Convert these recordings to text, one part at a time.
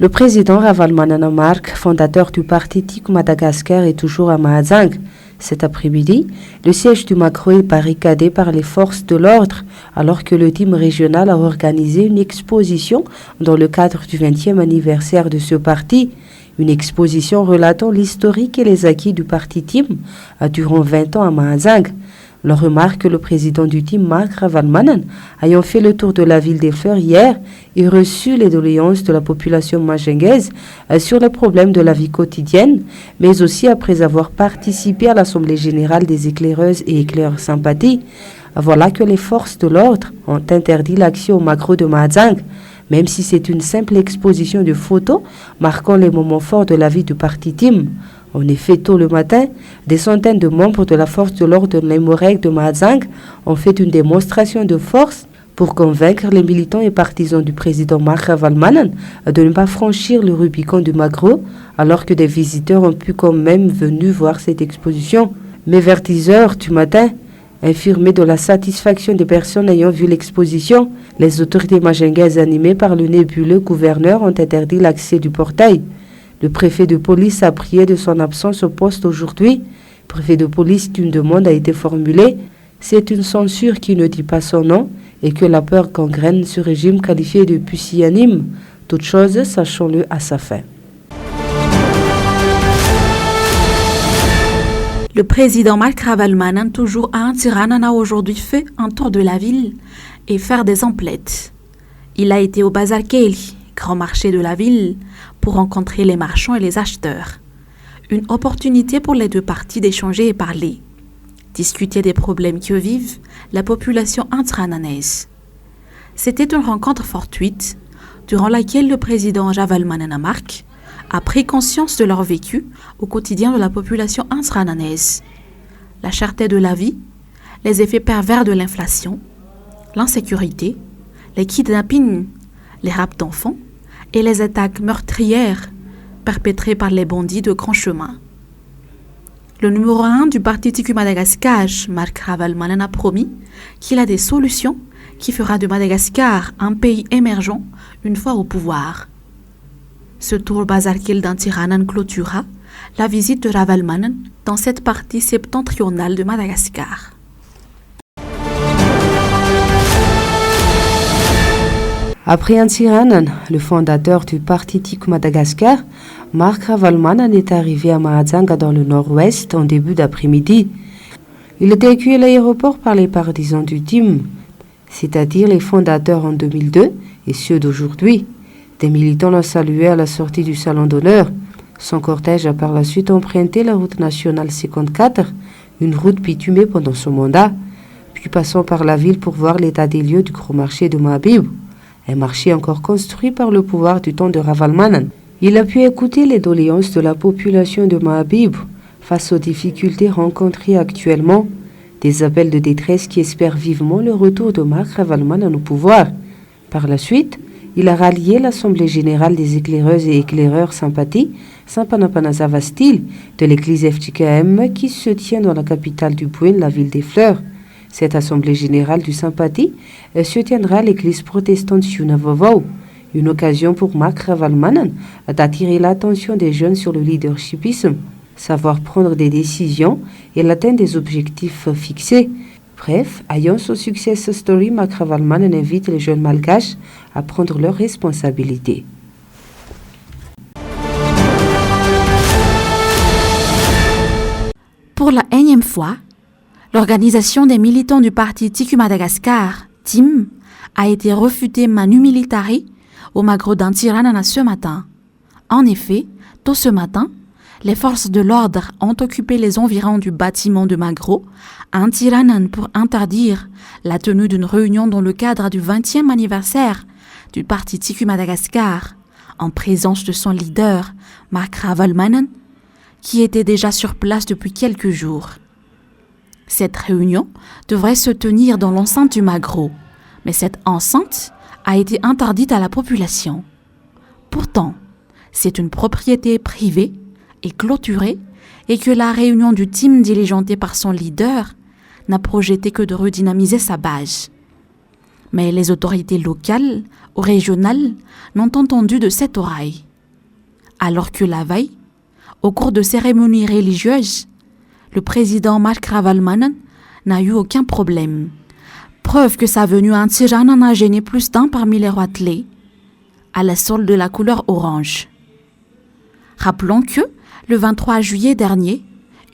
Le président Ravalomanana Mark, fondateur du parti TIC Madagascar, est toujours à Mahajanga. Cet après-midi, le siège du Macro est barricadé par les forces de l'ordre, alors que le team régional a organisé une exposition dans le cadre du 20e anniversaire de ce parti. Une exposition relatant l'historique et les acquis du parti TIM durant 20 ans à Mahajanga. L'on remarque que le président du team, Mark Ravalomanana, ayant fait le tour de la ville des Fleurs hier et reçu les doléances de la population majangaise sur les problèmes de la vie quotidienne, mais aussi après avoir participé à l'Assemblée générale des éclaireuses et éclaireurs sympathie, voilà que les forces de l'ordre ont interdit l'accès au Macro de Mahajanga, même si c'est une simple exposition de photos marquant les moments forts de la vie du parti TIM. En effet, tôt le matin, des centaines de membres de la force de l'ordre de l'Hémorrhague de Mahajanga ont fait une démonstration de force pour convaincre les militants et partisans du président Mark Ravalomanana de ne pas franchir le Rubicon du Macro, alors que des visiteurs ont pu quand même venir voir cette exposition. Mais vers 10 heures du matin, infirmés de la satisfaction des personnes ayant vu l'exposition, les autorités majangaises animées par le nébuleux gouverneur ont interdit l'accès du portail. Le préfet de police a prié de son absence au poste aujourd'hui. Préfet de police qu'une demande a été formulée. C'est une censure qui ne dit pas son nom et que la peur gangrène ce régime qualifié de pusillanime. Toute chose, sachons-le à sa fin. Le président Mark Ravalomanana, toujours à Antsiranana, a aujourd'hui fait un tour de la ville et faire des emplettes. Il a été au Bazar Keli, grand marché de la ville, pour rencontrer les marchands et les acheteurs. Une opportunité pour les deux parties d'échanger et parler, discuter des problèmes que vivent la population antsirananaise. C'était une rencontre fortuite, durant laquelle le président Ravalomanana Mark a pris conscience de leur vécu au quotidien de la population antsirananaise. La cherté de la vie, les effets pervers de l'inflation, l'insécurité, les kidnappings, les rapts d'enfants et les attaques meurtrières perpétrées par les bandits de grand chemin. Le numéro 1 du parti TIC Madagascar, Mark Ravalomanana, a promis qu'il a des solutions qui fera de Madagascar un pays émergent une fois au pouvoir. Ce tour Bazar Keli d'Antsiranana clôtura la visite de Ravalomanana dans cette partie septentrionale de Madagascar. Après Antsiranana, le fondateur du parti TIC Madagascar, Mark Ravalomanana est arrivé à Mahajanga dans le nord-ouest en début d'après-midi. Il était accueilli à l'aéroport par les partisans du TIM, c'est-à-dire les fondateurs en 2002 et ceux d'aujourd'hui. Des militants l'ont salué à la sortie du salon d'honneur. Son cortège a par la suite emprunté la route nationale 54, une route bitumée pendant son mandat, puis passant par la ville pour voir l'état des lieux du gros marché de Mahabib. Un marché encore construit par le pouvoir du temps de Ravalomanana. Il a pu écouter les doléances de la population de Mahabib face aux difficultés rencontrées actuellement, des appels de détresse qui espèrent vivement le retour de Mark Ravalomanana au pouvoir. Par la suite, il a rallié l'Assemblée générale des éclaireuses et éclaireurs sympathie, Saint-Panapanazavastil, de l'église FTKM qui se tient dans la capitale du Bouin, la ville des Fleurs. Cette assemblée générale du sympathie se tiendra à l'église protestante Siunavovau, une occasion pour Mark Ravalomanana d'attirer l'attention des jeunes sur le leadershipisme, savoir prendre des décisions et l'atteinte des objectifs fixés. Bref, ayant son success story, Mark Ravalomanana invite les jeunes malgaches à prendre leurs responsabilités. Pour la énième fois, l'organisation des militants du parti TIC Madagascar, TIM, a été refutée manu militari au Macro d'Antsiranana ce matin. En effet, tôt ce matin, les forces de l'ordre ont occupé les environs du bâtiment de Magro à Antsiranana pour interdire la tenue d'une réunion dans le cadre du 20e anniversaire du parti TIC Madagascar, en présence de son leader, Mark Ravalomanana, qui était déjà sur place depuis quelques jours. Cette réunion devrait se tenir dans l'enceinte du Magro, mais cette enceinte a été interdite à la population. Pourtant, c'est une propriété privée et clôturée et que la réunion du team diligentée par son leader n'a projeté que de redynamiser sa base. Mais les autorités locales ou régionales n'ont entendu de cette oreille. Alors que la veille, au cours de cérémonies religieuses, le président Mark Ravalomanan n'a eu aucun problème. Preuve que sa venue en Tirana en a gêné plus d'un parmi les roitelets, à la solde de la couleur orange. Rappelons que, le 23 juillet dernier,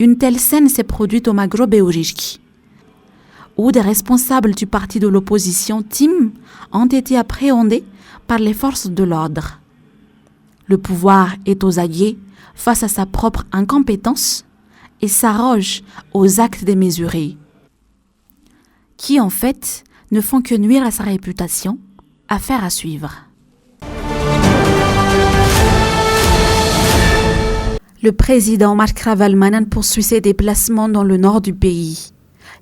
une telle scène s'est produite au Maghreb Beoujki, où des responsables du parti de l'opposition TIM ont été appréhendés par les forces de l'ordre. Le pouvoir est aux aguets face à sa propre incompétence et s'arroge aux actes démesurés, qui en fait ne font que nuire à sa réputation, affaire à suivre. Le président Mark Ravalomanan poursuit ses déplacements dans le nord du pays.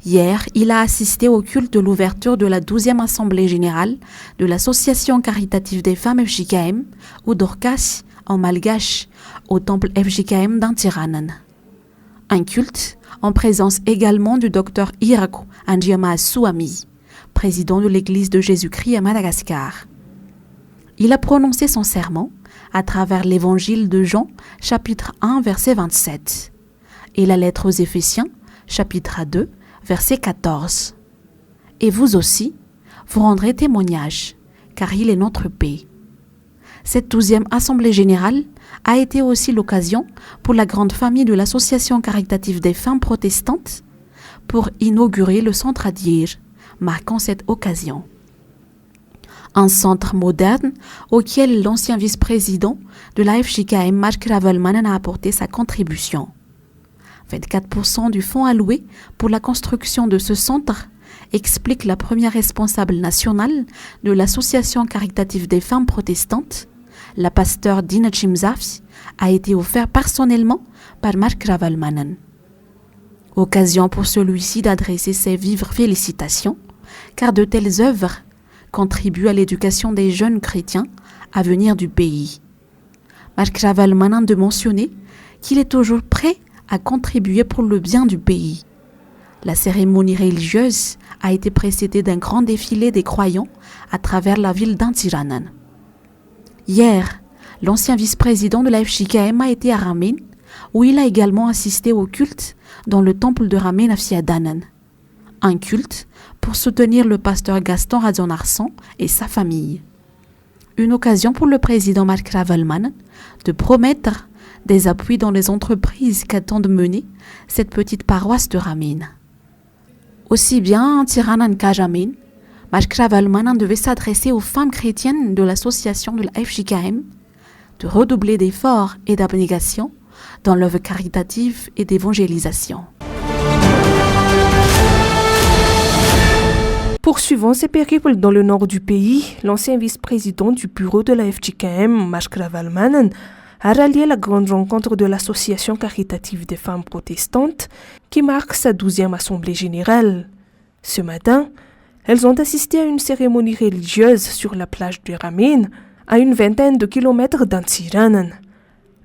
Hier, il a assisté au culte de l'ouverture de la 12e Assemblée générale de l'Association caritative des femmes FJKM, ou Dorcas en malgache, au temple FJKM d'Antiranan. Un culte en présence également du docteur Iraku Andiama Suami, président de l'Église de Jésus-Christ à Madagascar. Il a prononcé son serment à travers l'Évangile de Jean, chapitre 1, verset 27, et la lettre aux Éphésiens, chapitre 2, verset 14. Et vous aussi, vous rendrez témoignage, car il est notre paix. Cette 12e Assemblée générale a été aussi l'occasion pour la grande famille de l'Association caritative des femmes protestantes pour inaugurer le centre Adir, marquant cette occasion. Un centre moderne auquel l'ancien vice-président de la FJKM, Mark Ravalomanan, a apporté sa contribution. 24% du fonds alloué pour la construction de ce centre, explique la première responsable nationale de l'Association caritative des femmes protestantes, la pasteur Dina Chimzaf, a été offert personnellement par Mark Ravalomanan. Occasion pour celui-ci d'adresser ses vives félicitations, car de telles œuvres contribuent à l'éducation des jeunes chrétiens à venir du pays. Mark Ravalomanan de mentionner qu'il est toujours prêt à contribuer pour le bien du pays. La cérémonie religieuse a été précédée d'un grand défilé des croyants à travers la ville d'Antiranan. Hier, l'ancien vice-président de la FJKM a été à Ramin, où il a également assisté au culte dans le temple de Ramin à Fiadanan. Un culte pour soutenir le pasteur Gaston Radzonarsan et sa famille. Une occasion pour le président Mark Ravalomanan de promettre des appuis dans les entreprises qu'attend de mener cette petite paroisse de Ramin. Aussi bien en Tiranan qu'à Ramin, Mark Ravalomanan devait s'adresser aux femmes chrétiennes de l'association de la FJKM, de redoubler d'efforts et d'abnégation dans l'œuvre caritative et d'évangélisation. Poursuivant ses périples dans le nord du pays, l'ancien vice-président du bureau de la FJKM, Mark Ravalomanan, a rallié la grande rencontre de l'Association caritative des femmes protestantes qui marque sa 12e Assemblée générale. Ce matin, elles ont assisté à une cérémonie religieuse sur la plage de Ramin, à une vingtaine de kilomètres d'Antiranan.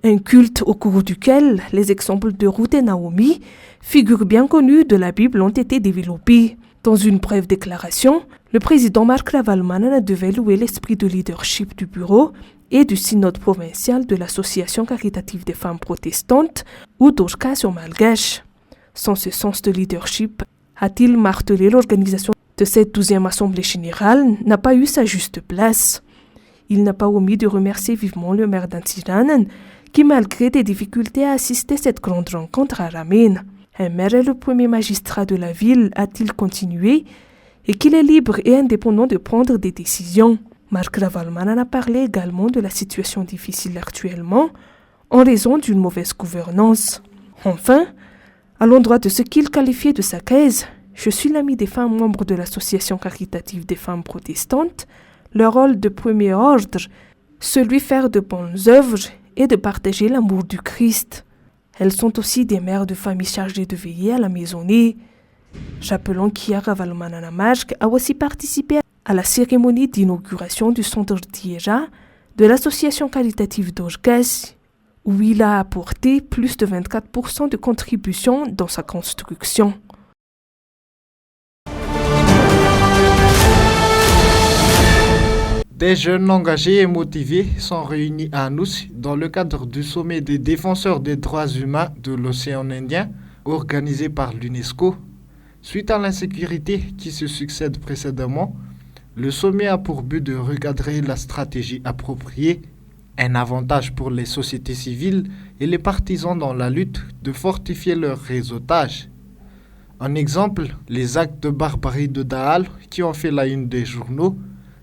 Un culte au cours duquel les exemples de Ruth et Naomi, figures bien connues de la Bible, ont été développés. Dans une brève déclaration, le président Mark Ravalomanan devait louer l'esprit de leadership du bureau et du synode provincial de l'Association caritative des femmes protestantes, ou Dorcas en malgache. Sans ce sens de leadership, a-t-il martelé, l'organisation de cette 12e Assemblée générale n'a pas eu sa juste place. Il n'a pas omis de remercier vivement le maire d'Antiranan, qui malgré des difficultés a assisté à cette grande rencontre à Ramin. Un maire est le premier magistrat de la ville, a-t-il continué, et qu'il est libre et indépendant de prendre des décisions. Mark Ravalomanan a parlé également de la situation difficile actuellement, en raison d'une mauvaise gouvernance. Enfin, à l'endroit de ce qu'il qualifiait de sa case, je suis l'ami des femmes membres de l'Association caritative des femmes protestantes, leur rôle de premier ordre, celui faire de bonnes œuvres et de partager l'amour du Christ. Elles sont aussi des mères de famille chargées de veiller à la maisonnée. Rappelons qu'hier Ravalomanan a aussi participé à la cérémonie d'inauguration du centre Dieja de l'association caritative d'Orcas, où il a apporté plus de 24% de contribution dans sa construction. Des jeunes engagés et motivés sont réunis à Nous dans le cadre du sommet des défenseurs des droits humains de l'océan Indien, organisé par l'UNESCO. Suite à l'insécurité qui se succède précédemment, le sommet a pour but de recadrer la stratégie appropriée, un avantage pour les sociétés civiles et les partisans dans la lutte de fortifier leur réseautage. En exemple, les actes de barbarie de Dahal qui ont fait la une des journaux,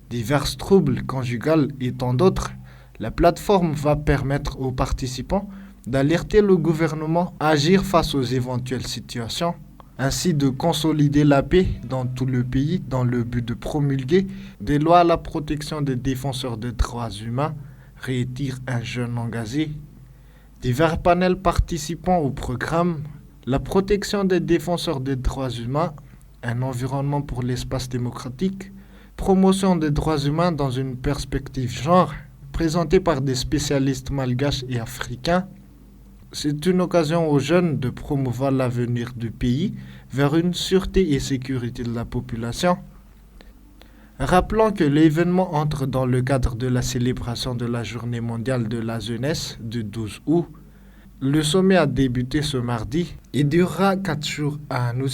divers troubles conjugaux et tant d'autres, la plateforme va permettre aux participants d'alerter le gouvernement à agir face aux éventuelles situations, ainsi de consolider la paix dans tout le pays dans le but de promulguer des lois à la protection des défenseurs des droits humains, réitère un jeune engagé. Divers panels participant au programme, la protection des défenseurs des droits humains, un environnement pour l'espace démocratique, promotion des droits humains dans une perspective genre, présentée par des spécialistes malgaches et africains. C'est une occasion aux jeunes de promouvoir l'avenir du pays vers une sûreté et sécurité de la population. Rappelons que l'événement entre dans le cadre de la célébration de la Journée mondiale de la jeunesse du 12 août. Le sommet a débuté ce mardi et durera 4 jours à Nous.